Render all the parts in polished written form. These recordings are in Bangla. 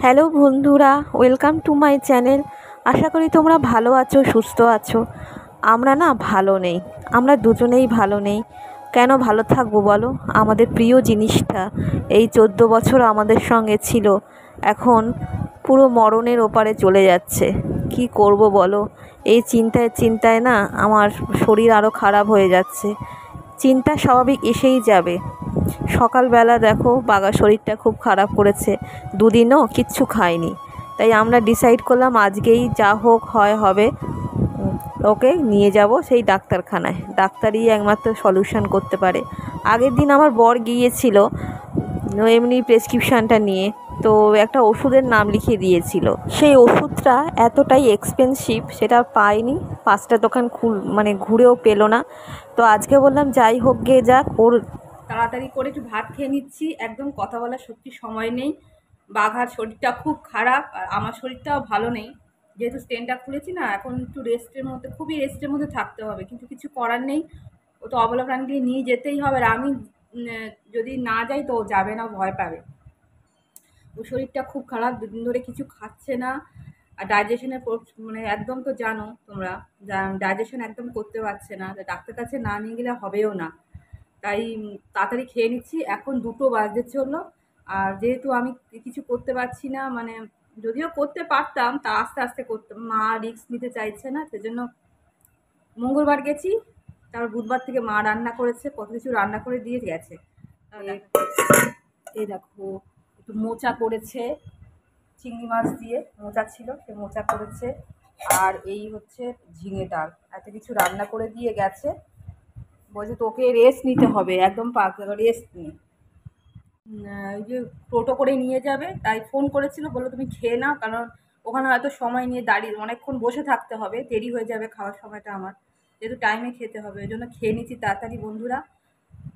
হ্যালো বন্ধুরা, ওয়েলকাম টু মাই চ্যানেল। আশা করি তোমরা ভালো আছো, সুস্থ আছো। আমরা না ভালো নেই, আমরা দুজনেই ভালো নেই। কেন ভালো থাকবো বলো? আমাদের প্রিয় জিনিসটা এই 14 বছর আমাদের সঙ্গে ছিল, এখন পুরো মরণের ওপারে চলে যাচ্ছে। কি করব বলো? এই চিন্তায় চিন্তায় না আমার শরীর আরও খারাপ হয়ে যাচ্ছে। চিন্তা স্বাভাবিক এসেই যাবে। সকালবেলা দেখো বাঘা শরীরটা খুব খারাপ করেছে, দুদিনও কিচ্ছু খায়নি। তাই আমরা ডিসাইড করলাম আজকেই যা হোক হয় হবে, ওকে নিয়ে যাব সেই ডাক্তারখানায়। ডাক্তারই একমাত্র সলিউশন করতে পারে। আগের দিন আমার বর গিয়েছিল এমনি প্রেসক্রিপশানটা নিয়ে, তো একটা ওষুধের নাম লিখিয়ে দিয়েছিল। সেই ওষুধটা এতটাই এক্সপেন্সিভ, সেটা পাইনি। 5টা দোকান ঘুরেও পেলো না। তো আজকে বললাম যাই হোক গে যাক, ওর তাড়াতাড়ি করে একটু ভাত খেয়ে নিচ্ছি। একদম কথা বলার সত্যি সময় নেই। বাঘার শরীরটা খুব খারাপ আর আমার শরীরটাও ভালো নেই। যেহেতু স্টেনটা খুলেছি না, এখন একটু খুবই রেস্টের মধ্যে থাকতে হবে, কিন্তু কিছু করার নেই। ও তো অবলা প্রাণীকে নিয়ে যেতেই হবে, আর আমি যদি না যাই তো ও যাবে না, ভয় পাবে। ওর শরীরটা খুব খারাপ, দুদিন ধরে কিছু খাচ্ছে না। আর ডাইজেশনের একদম তো জানো তোমরা, ডাইজেশন একদম করতে পারছে না। ডাক্তার কাছে না নিয়ে গেলে হবেও না। তাই তাড়াতাড়ি খেয়ে নিচ্ছি। এখন 2টো বাজতে চললো। আর যেহেতু আমি কিছু করতে পারছি না, যদিও করতে পারতাম, তা আস্তে আস্তে করতাম, মা রিস্ক নিতে চাইছে না, সেজন্য মঙ্গলবার গেছি, তারপর বুধবার থেকে মা রান্না করেছে, কত কিছু রান্না করে দিয়ে গেছে। এই দেখো একটু মোচা করেছে, চিংড়ি মাছ দিয়ে মোচা ছিল, সে মোচা করেছে। আর এই হচ্ছে ঝিঙে ডাল, এত কিছু রান্না করে দিয়ে গেছে। বলছে তোকে রেস্ট নিতে হবে, একদম রেস্ট নিয়ে ওই যে টোটো করে নিয়ে যাবে, তাই ফোন করেছিল, বললো তুমি খেয়ে নাও, কারণ ওখানে হয়তো সময় নিয়ে দাঁড়িয়ে অনেকক্ষণ বসে থাকতে হবে, দেরি হয়ে যাবে খাওয়ার সময়টা আমার, যেহেতু টাইমে খেতে হবে, ওই জন্য খেয়ে নিচ্ছি তাড়াতাড়ি বন্ধুরা।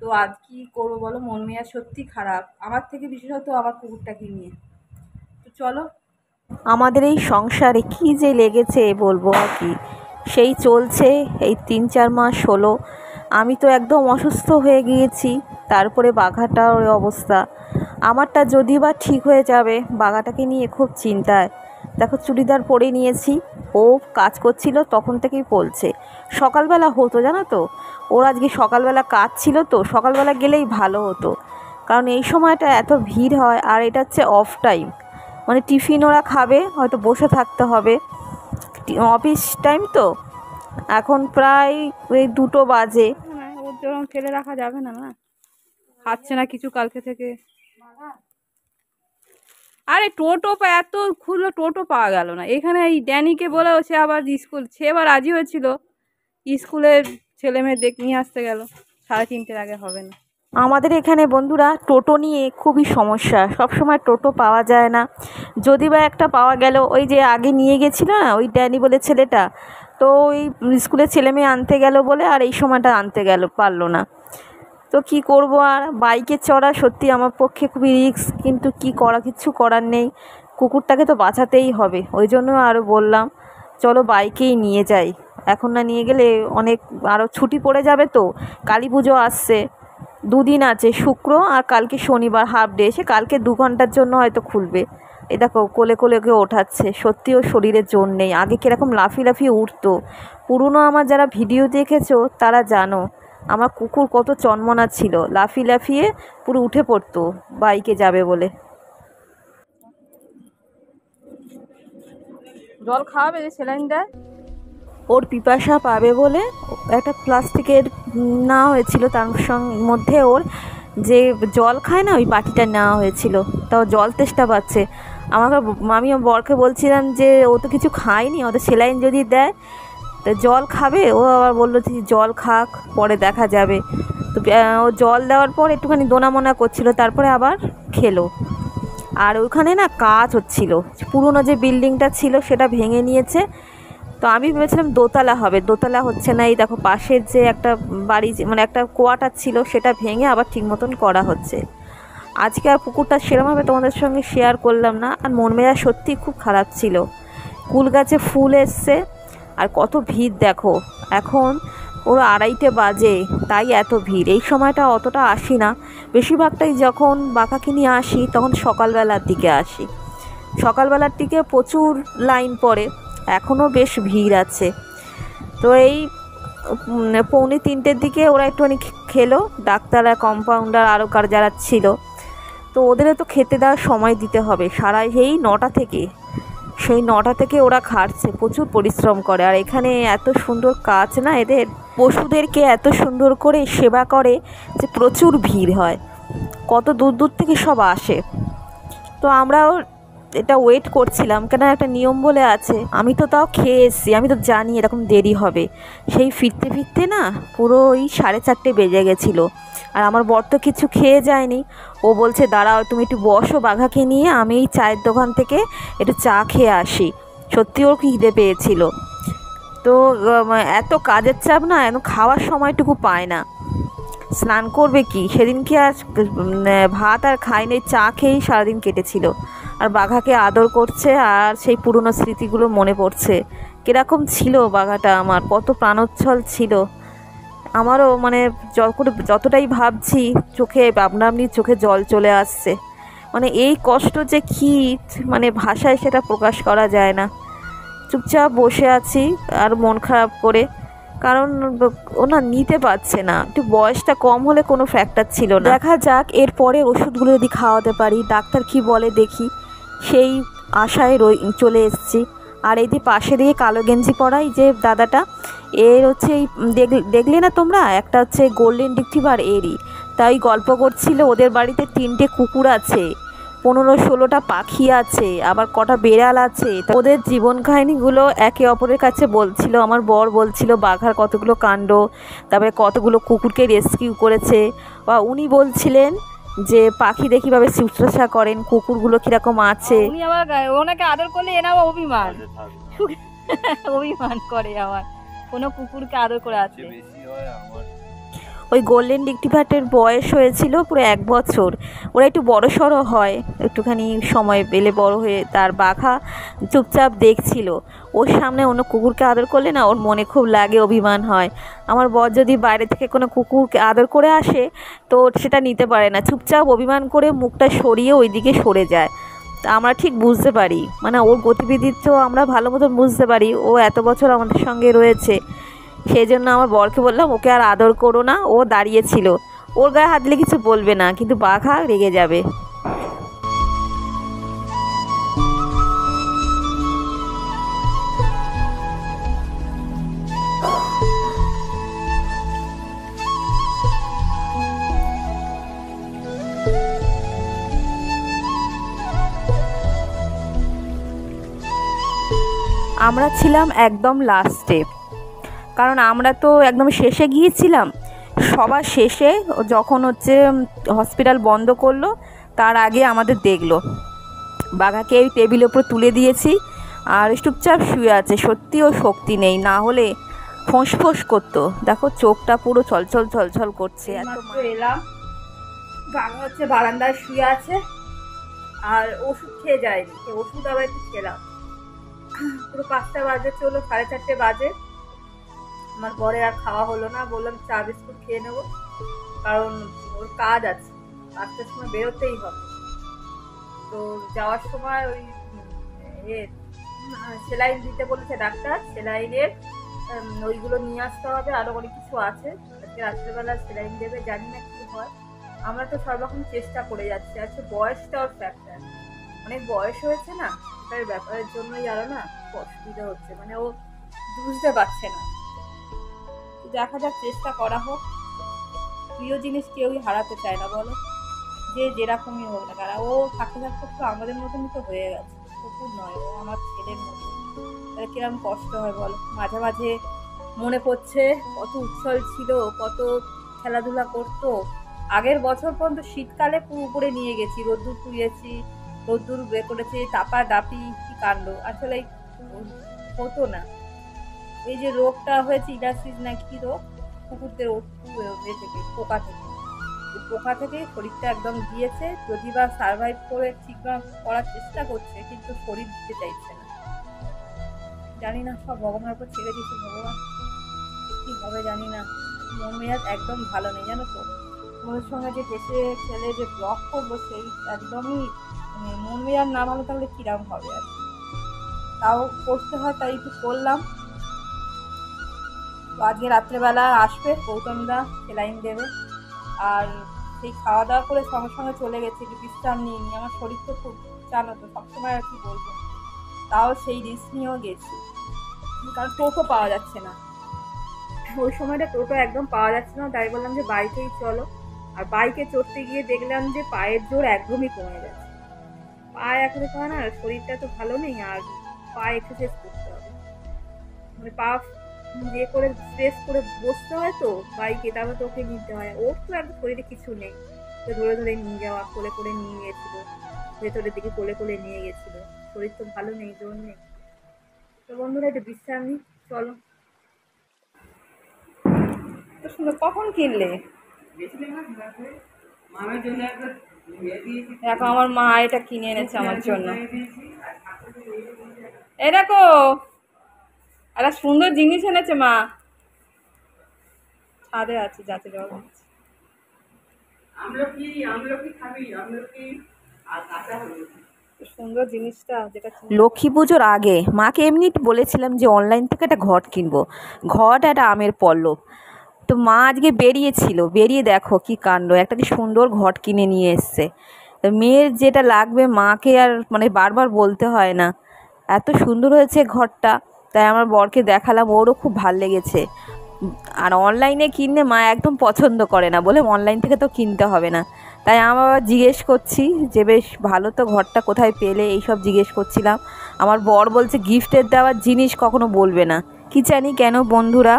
তো আজ কি করবো বলো, মন মেয়া সত্যি খারাপ, আমার থেকে বিশেষত আমার কুকুরটাকে নিয়ে। তো চলো, আমাদের এই সংসারে কি যে লেগেছে বলবো আর কি। সেই চলছে, এই 3-4 মাস হলো। আমি তো একদম অসুস্থ হয়ে গিয়েছি, তারপরে বাঘাটার ওই অবস্থা। আমারটা যদি বা ঠিক হয়ে যাবে, বাঘাটাকে নিয়ে খুব চিন্তায়। দেখো চুড়িদার পরে নিয়েছি, ও কাজ করছিল তখন থেকেই বলছে। সকালবেলা হতো জানো তো, ওর আজকে সকালবেলা কাজ ছিল, তো সকালবেলা গেলেই ভালো হতো, কারণ এই সময়টা এত ভিড় হয়। আর এটা হচ্ছে অফ টাইম, টিফিন ওরা খাবে, হয়তো বসে থাকতে হবে, অফিস টাইম তো। এখন প্রায় ওই 2টো বাজে। ওর জন্য ফেলে রাখা যাবে না, না খাচ্ছে না কিছু কালকে থেকে। আরে টোটো এত খুললো, টোটো পাওয়া গেল না এখানে। এই ড্যানিকে বলে সে আবার সে আবার রাজি হয়েছিল, স্কুলের ছেলে মেয়ে নিয়ে আসতে গেল, 3:30 আগে হবে না। আমাদের এখানে বন্ধুরা টোটো নিয়ে খুবই সমস্যা, সব সময় টোটো পাওয়া যায় না। যদি বা একটা পাওয়া গেল, ওই যে আগে নিয়ে গেছিল না ওই ড্যানি বলে ছেলেটা, তো ওই স্কুলের ছেলে মেয়ে আনতে গেল বলে আর এই সময়টা আনতে পারলো না। তো কি করব, আর বাইকে চড়া সত্যি আমার পক্ষে খুবই রিস্ক, কিন্তু কিচ্ছু করার নেই। কুকুরটাকে তো বাঁচাতেই হবে, ওই জন্য আরও বললাম চলো বাইকেই নিয়ে যাই। এখন না নিয়ে গেলে অনেক আরও ছুটি পড়ে যাবে, তো কালী পুজো আসছে, 2 দিন আছে, শুক্র আর কালকে শনিবার হাফ ডে, এসে কালকে 2 ঘন্টার জন্য হয়তো খুলবে। এ দেখো কোলে কোলে ওকে ওঠাচ্ছে, সত্যি ওর শরীরের জোর নেই। আগে কীরকম লাফিয়ে উঠতো, পুরনো আমার যারা ভিডিও দেখেছো তারা জানো আমার কুকুর কত চনমনা ছিল, লাফিয়ে পুরো উঠে পড়তো বাইকে যাবে বলে। জল খাওয়াবে, যে স্যালাইন দেয়, ওর পিপাসা পাবে বলে একটা প্লাস্টিকের নেওয়া হয়েছিল, তার মধ্যে ওর যে জল খায় না ওই বাটিটা নেওয়া হয়েছিল, তাও জল তেষ্টা পাচ্ছে। আমি বরকে বলছিলাম যে ও তো কিছু খায়নি, ওদের স্যালাইন যদি দেয় তো জল খাবে। ও আবার বললো যে জল খাক, পরে দেখা যাবে। তো ও জল দেওয়ার পর একটুখানি দোনামোনা করছিল, তারপরে আবার খেলো। আর ওইখানে না কাজ হচ্ছিল, পুরনো যে বিল্ডিংটা ছিল সেটা ভেঙে নিয়েছে। তো আমি ভেবেছিলাম দোতলা হবে, দোতলা হচ্ছে না। এই দেখো পাশের যে একটা বাড়ি, একটা কোয়ার্টার ছিল, সেটা ভেঙে আবার ঠিক মতন করা হচ্ছে। আজকে আর পুকুরটা সেরমভাবে তোমাদের সঙ্গে শেয়ার করলাম না। আর মন মেজাজ সত্যি খুব খারাপ ছিল। কুল গাছে ফুল এসছে, আর কত ভিড় দেখো। এখন ওরা 2:30 বাজে, তাই এত ভিড়। এই সময়টা অতটা আসি না, বেশিরভাগটাই যখন বাঘাকে নিয়ে আসি তখন সকালবেলার দিকে আসি। সকালবেলার দিকে প্রচুর লাইন পড়ে, এখনও বেশ ভিড় আছে। তো এই 2:45-এর দিকে ওরা একটুখানি খেলো, ডাক্তার আর কম্পাউন্ডার আরও যারা ছিল। তো ওদেরও তো খেতে দেওয়ার সময় দিতে হবে, সেই 9টা থেকে ওরা খাটছে, প্রচুর পরিশ্রম করে। আর এখানে এত সুন্দর কাজ না এদের, পশুদেরকে এত সুন্দর করে সেবা করে যে প্রচুর ভিড় হয়, কত দূর দূর থেকে সব আসে। তো আমরাও এটা ওয়েট করছিলাম, কেন একটা নিয়ম বলে আছে। আমি তো তাও খেয়ে এসেছি, আমি তো জানি এরকম দেরি হবে। সেই ফিরতে ফিরতে না পুরো ওই 4:30 বেজে গেছিলো। আর আমার বর তো কিছু খেয়ে যায়নি, ও বলছে দাঁড়াও তুমি একটু বসো বাঘাকে নিয়ে, আমি এই চায়ের দোকান থেকে একটু চা খেয়ে আসি। সত্যি ওর খিদে পেয়েছিল। তো এত কাজের চাপ না, এখন খাওয়ার সময়টুকু পায় না। স্নান করবে কি, সেদিনকে আর ভাত আর খায়নি, চা খেয়েই সারাদিন কেটেছিল। আর বাঘাকে আদর করছে, আর সেই পুরনো স্মৃতিগুলো মনে পড়ছে। কীরকম ছিল বাঘাটা আমার, কত প্রাণোচ্ছল ছিল। আমারও মানে যতটাই ভাবছি চোখে আপনা চোখে জল চলে আসছে। মানে এই কষ্ট যে কী, মানে ভাষায় সেটা প্রকাশ করা যায় না। চুপচাপ বসে আছি আর মন খারাপ করে, কারণ ও না নিতে পারছে না। একটু বয়সটা কম হলে কোনো ফ্যাক্টর ছিল না। দেখা যাক এরপরে ওষুধগুলো যদি খাওয়াতে পারি, ডাক্তার কি বলে দেখি, সেই আশায় চলে এসেছি। আর এই যে পাশে দিয়ে কালো গেঞ্জি পরাই যে দাদাটা, এর হচ্ছে এই দেখলে না তোমরা, একটা হচ্ছে গোল্ডেন রিট্রিভার এরই। তাই গল্প করছিল ওদের বাড়িতে 3টে কুকুর আছে, 15-16টা পাখি আছে, আবার কটা বেড়াল আছে। ওদের জীবন কাহিনীগুলো একে অপরের কাছে বলছিল। আমার বর বলছিল বাঘার কতগুলো কাণ্ড, তারপরে কতগুলো কুকুরকে রেস্কিউ করেছে। বা উনি বলছিলেন যে পাখিদের কীভাবে শুশ্রূষা করেন, কুকুরগুলো কীরকম আছে। উনি আবার ওনাকে আদর করলে এরা অভিমান অভিমান করে, আবার কোনো কুকুরকে আদর করে আছে। ওই গোল্ডেন রিট্রিভারের বয়স হয়েছিল পুরো 1 বছর। ওরা একটু বড়সড় হয়, একটুখানি সময় পেলে বড় হয়ে। তার বাঘা চুপচাপ দেখছিল, ওর সামনে অন্য কুকুরকে আদর করলে না ওর মনে খুব লাগে, অভিমান হয়। আমার বর যদি বাইরে থেকে কোনো কুকুরকে আদর করে আসে তো সেটা নিতে পারে না, চুপচাপ অভিমান করে মুখটা সরিয়ে ওই দিকে সরে যায়। তা আমরা ঠিক বুঝতে পারি, মানে ওর গতিবিধি তো আমরা ভালো মতন বুঝতে পারি। ও এত বছর আমাদের সঙ্গে রয়েছে, সেই জন্য আমার বরকে বললাম ওকে আর আদর করো না। ও দাঁড়িয়েছিল, ওর গায়ে হাত দিলে কিছু বলবে না, কিন্তু বাঘা রেগে যাবে। আমরা ছিলাম একদম লাস্টে, কারণ আমরা তো একদম শেষে গিয়েছিলাম। সবার শেষে যখন হচ্ছে হসপিটাল বন্ধ করলো, তার আগে আমাদের দেখলো। বাঘাকে এই টেবিলের উপর তুলে দিয়েছি, আর চুপচাপ শুয়ে আছে। সত্যি ও শক্তি নেই, না হলে ফোঁস করতো। দেখো চোখটা পুরো ছলছল করছে। এলাম, বাঘা হচ্ছে বারান্দায় শুয়ে আছে, আর ওষুধ খেয়ে যায়নি। ওষুধ আবার একটু খেলাম, পুরো 5টা বাজে, চলো 4:30 বাজে। আমার পরে আর খাওয়া হলো না, বললাম চা বিস্কুট খেয়ে নেবো, কারণ ওর কাজ আছে, 5টার সময় বেরোতেই হবে। তো যাওয়ার সময় ওই সেলাইন দিতে বলেছে ডাক্তার, সেলাইনের ওইগুলো নিয়ে আসতে হবে, আরও অনেক কিছু আছে। আজকে রাত্রেবেলা সেলাইন দেবে, জানি না কি হয়। আমরা তো সব রকম চেষ্টা করে যাচ্ছি। আচ্ছা বয়সটাও ফ্যাক্টর, অনেক বয়স হয়েছে না, তার ব্যাপারের জন্যই আরও না অসুবিধা হচ্ছে, মানে ও বুঝতে পারছে না। দেখা যাক, চেষ্টা করা হোক। প্রিয় জিনিস কেউই হারাতে চায় না বলো, যে যেরকমই হোক না, কারণ ও থাকতে থাকতে তো আমাদের মতনই তো হয়ে গেছে, কুকুর নয়, ও আমার ছেলের মতো। তাহলে কিরকম কষ্ট হয় বলো। মাঝে মাঝে মনে পড়ছে কত উচ্ছল ছিল, কত খেলাধুলা করতো। আগের বছর পর্যন্ত শীতকালে পুকুরে নিয়ে গেছি, রোদ্দুর পুড়িয়েছি, রোদ্দুর বের করেছি, দাপা দাপি, কি কাণ্ড। আসলে হতো না। এই যে রোগটা হয়েছে ইলাসিস না কি রোগ, কুকুরদের থেকে পোকা থেকে, পোকা থেকে শরীরটা একদম দিয়েছে। যদি বা সার্ভাইভ করে ঠিক করার চেষ্টা করছে, কিন্তু শরীর দিতে চাইছে না। জানি না, সব ভগবানের উপর ছেড়ে দিয়েছি। ভগবান কি হবে জানি না, মন মেজাজ একদম ভালো নেই জানো তো। তোমাদের সঙ্গে যে হেসে খেলে যে ব্লগ করবো, সেই একদমই মন মেজাজ না ভালো থাকলে কীরকম হবে আর কি। তাও করতে হয়, তাই একটু করলাম। তো আজকে রাত্রেবেলা আসবে গৌতমদা, সেলাইন দেবে। আর সেই খাওয়া দাওয়া করে সঙ্গে সঙ্গে চলে গেছে, একটু বিশ্রাম নিয়ে নিই। আমার শরীর তো খুব, জানো তো, সবসময় আর কি বলবো, তাও সেই রিস্ক নিয়েও গেছি, কারণ টোটো পাওয়া যাচ্ছে না। ওই সময়টা টোটো একদম পাওয়া যাচ্ছে না, তাই বললাম যে বাইকেই চলো। আর বাইকে চড়তে গিয়ে দেখলাম যে পায়ের জোর একদমই কমে যাচ্ছে। পা এখন কমে না, শরীরটা তো ভালো নেই, আর পা এক্সারসাইজ করতে হবে, মানে পা ইয়ে করে স্ট্রেস করে বসতে হয় তো বাইকে, তারপর তো ওকে নিতে হয়। ওর তো একদম শরীরে কিছু নেই, তো ধরে ধরে নিয়ে যাওয়া, কোলে করে নিয়ে গেছিল, ভেতরের দিকে কোলে কোলে নিয়ে গেছিল। শরীর তো ভালো নেই, জোর নেই। তো বন্ধুরা একটু বিশ্রাম নিই, চলো। তো শুনো, কখন কিনলে? দেখো আমার মা এটা কিনে এনেছে আমার জন্য। এই দেখো একটা সুন্দর জিনিস এনেছে মা, ছাদে আছে, যাতে জল আছে। সুন্দর জিনিসটা যেটা লক্ষ্মী পুজোর আগে মাকে এমনি বলেছিলাম যে অনলাইন থেকে একটা ঘট কিনবো, ঘট একটা আমের পল্লব। তো মা আজকে বেরিয়েছিল, বেরিয়ে দেখো কি কাণ্ড, একটা কি সুন্দর ঘট কিনে নিয়ে এসছে। তো মেয়ের যেটা লাগবে মাকে আর মানে বারবার বলতে হয় না, এত সুন্দর হয়েছে ঘরটা। তাই আমার বরকে দেখালাম, ওরও খুব ভাল লেগেছে। আর অনলাইনে কিনলে মা একদম পছন্দ করে না, বলে অনলাইন থেকে তো কিনতে হবে না। তাই আমি আবার জিজ্ঞেস করছি যে বেশ ভালো তো, ঘরটা কোথায় পেলে, এইসব জিজ্ঞেস করছিলাম। আমার বর বলছে গিফটের দেওয়ার জিনিস কখনো বলবে না। কি জানি কেন বন্ধুরা,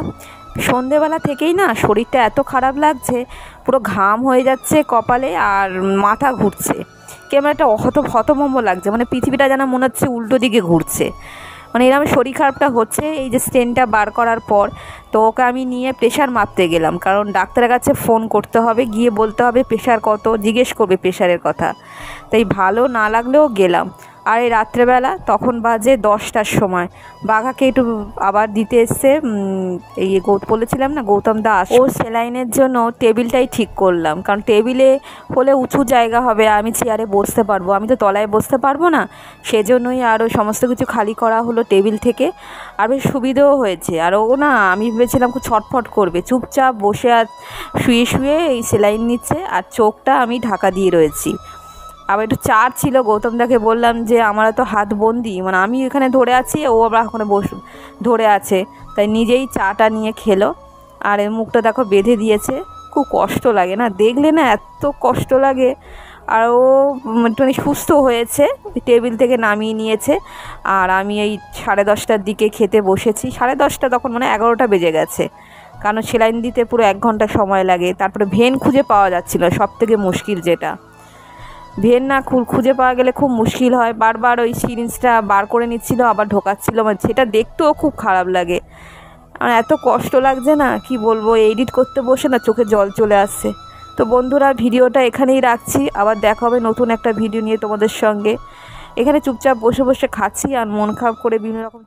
সন্ধেবেলা থেকেই না শরীরটা এত খারাপ লাগছে, পুরো ঘাম হয়ে যাচ্ছে কপালে, আর মাথা ঘুরছে, কেমন একটা হতভম্ব লাগছে, মানে পৃথিবীটা যেন মনে হচ্ছে উল্টো দিকে ঘুরছে। মানে এরকম শরীর খারাপটা হচ্ছে এই যে স্টেনটা বার করার পর। তো ওকে আমি নিয়ে প্রেশার মাপতে গেলাম, কারণ ডাক্তারের কাছে ফোন করতে হবে, গিয়ে বলতে হবে প্রেশার কত, জিজ্ঞেস করবে প্রেশারের কথা। তাই ভালো না লাগলেও গেলাম। আর এই রাত্রেবেলা তখন বাজে 10টার সময়, বাঘাকে একটু আবার দিতে এসছে, এই বলেছিলাম না গৌতম দাস, ও সেলাইনের জন্য টেবিলটাই ঠিক করলাম, কারণ টেবিলে হলে উঁচু জায়গা হবে, আমি চেয়ারে বসতে পারবো, আমি তো তলায় বসতে পারবো না। সেজন্যই আরও সমস্ত কিছু খালি করা হলো টেবিল থেকে, আর বেশ সুবিধেও হয়েছে। আর ও না, আমি ভেবেছিলাম খুব ছটফট করবে, চুপচাপ বসে আর শুয়ে শুয়ে এই সেলাইন নিচ্ছে, আর চোখটা আমি ঢাকা দিয়ে রয়েছি। আবার একটু চার ছিল, গৌতমদাকে বললাম যে আমরা তো হাত বন্দি, মানে আমি এখানে ধরে আছি, ও আবার ওখানে ধরে আছে, তাই নিজেই চাটা নিয়ে খেলো। আর এর মুখটা দেখো বেঁধে দিয়েছে, খুব কষ্ট লাগে না দেখলে, না এত কষ্ট লাগে। আর ও একটুখানি সুস্থ হয়েছে, টেবিল থেকে নামিয়ে নিয়েছে। আর আমি এই 10:30টার দিকে খেতে বসেছি, 10:30 তখন মানে 11টা বেজে গেছে, কারণ সেলাইন দিতে পুরো 1 ঘন্টা সময় লাগে। তারপরে ভেন খুঁজে পাওয়া যাচ্ছিলো, সব থেকে মুশকিল যেটা, ভেন না খুঁজে পাওয়া গেলে খুব মুশকিল হয়, বারবার ওই সিরিঞ্জটা বার করে নিচ্ছিল আবার ঢোকাচ্ছিল, মানে সেটা দেখতেও খুব খারাপ লাগে। আর এত কষ্ট লাগছে না, কি বলবো, এডিট করতে বসে না চোখে জল চলে আসছে। তো বন্ধুরা ভিডিওটা এখানেই রাখছি, আবার দেখা হবে নতুন একটা ভিডিও নিয়ে তোমাদের সঙ্গে। এখানে চুপচাপ বসে বসে খাচ্ছি আর মন খারাপ করে বিভিন্ন রকম